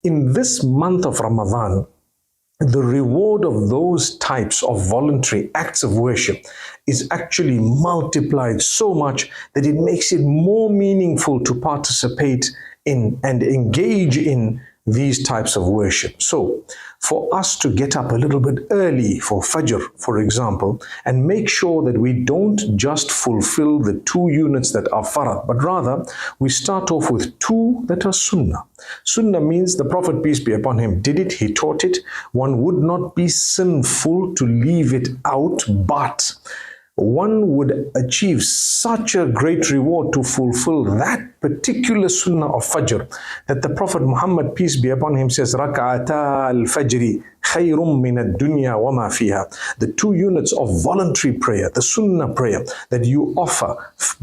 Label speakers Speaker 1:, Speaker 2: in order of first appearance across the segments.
Speaker 1: In this month of Ramadan, the reward of those types of voluntary acts of worship is actually multiplied so much that it makes it more meaningful to participate in and engage in these types of worship. So, for us to get up a little bit early for Fajr, for example, and make sure that we don't just fulfill the 2 units that are farad, but rather we start off with 2 that are sunnah. Sunnah means the Prophet, peace be upon him, did it, he taught it. One would not be sinful to leave it out, but one would achieve such a great reward to fulfill that particular sunnah of Fajr that the Prophet Muhammad, peace be upon him, says, Rak'ata al-Fajri khayrum min ad-dunya wa ma fiha. The 2 units of voluntary prayer, the sunnah prayer that you offer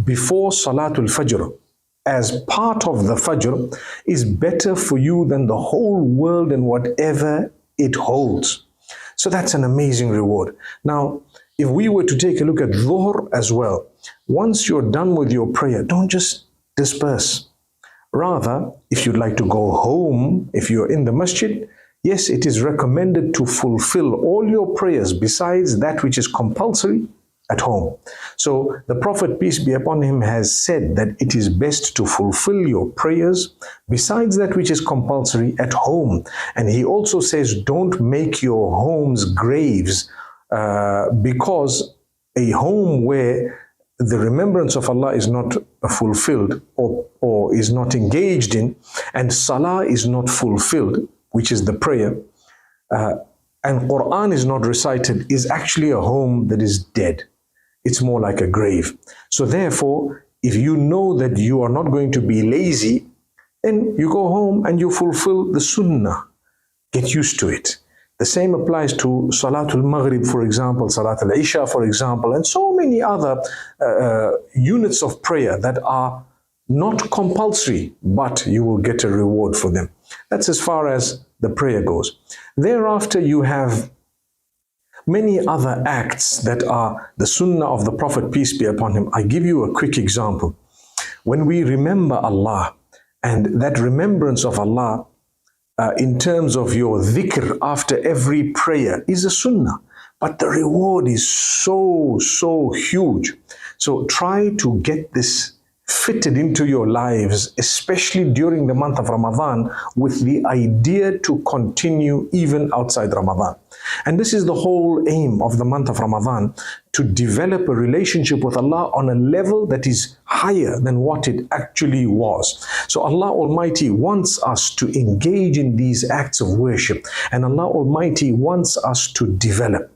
Speaker 1: before Salatul Fajr as part of the Fajr is better for you than the whole world and whatever it holds. So that's an amazing reward. Now, if we were to take a look at Dhuhr as well, once you're done with your prayer, don't just disperse. Rather, if you'd like to go home, if you're in the masjid, yes, it is recommended to fulfill all your prayers besides that which is compulsory at home. So the Prophet, peace be upon him, has said that it is best to fulfill your prayers besides that which is compulsory at home. And he also says, don't make your homes graves, because a home where the remembrance of Allah is not fulfilled or is not engaged in, and salah is not fulfilled, which is the prayer, and Quran is not recited, is actually a home that is dead. It's more like a grave. So therefore, if you know that you are not going to be lazy, then you go home and you fulfill the sunnah. Get used to it. The same applies to Salatul Maghrib, for example, Salatul Isha, for example, and so many other units of prayer that are not compulsory, but you will get a reward for them. That's as far as the prayer goes. Thereafter, you have many other acts that are the sunnah of the Prophet, peace be upon him. I give you a quick example. When we remember Allah, and that remembrance of Allah in terms of your dhikr after every prayer is a sunnah, but the reward is so huge. So try to get this fitted into your lives, especially during the month of Ramadan, with the idea to continue even outside Ramadan. And this is the whole aim of the month of Ramadan, to develop a relationship with Allah on a level that is higher than what it actually was. So Allah Almighty wants us to engage in these acts of worship, and Allah Almighty wants us to develop.